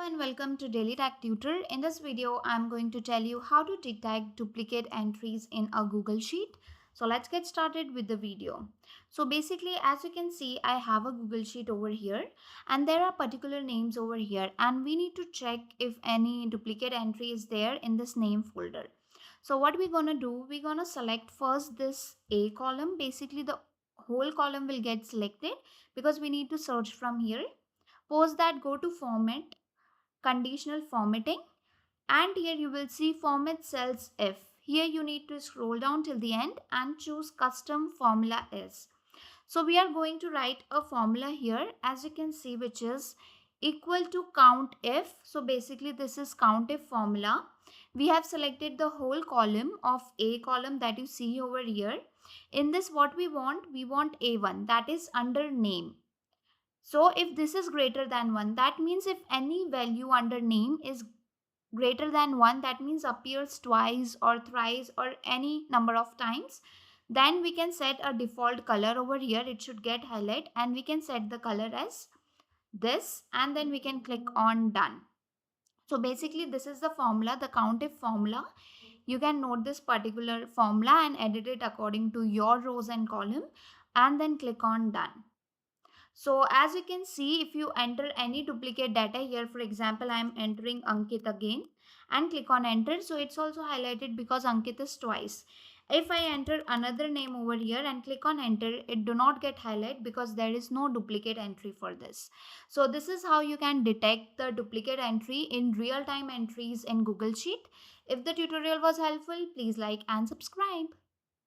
and welcome to Daily Tech Tutor. In this video, I'm going to tell you how to detect duplicate entries in a Google Sheet. So let's get started with the video. So basically, as you can see, I have a Google Sheet over here and there are particular names over here and we need to check if any duplicate entry is there in this name folder. So what we're going to do, we're going to select first this A column. Basically, the whole column will get selected because we need to search from here. Post that, go to format, conditional formatting, and here you will see format cells if. Here you need to scroll down till the end and choose custom formula is. So we are going to write a formula here, as you can see, which is equal to count if. So basically this is count if formula. We have selected the whole column of A column that you see over here. In this, what we want A1, that is under name. So if this is greater than 1, that means if any value under name is greater than 1, that means appears twice or thrice or any number of times, then we can set a default color over here. It should get highlight and we can set the color as this and then we can click on done. So basically this is the formula, the COUNTIF formula. You can note this particular formula and edit it according to your rows and column and then click on done. So as you can see, if you enter any duplicate data here, for example, I am entering Ankit again and click on enter. So it's also highlighted because Ankit is twice. If I enter another name over here and click on enter, it do not get highlight because there is no duplicate entry for this. So this is how you can detect the duplicate entry in real-time entries in Google Sheet. If the tutorial was helpful, please like and subscribe.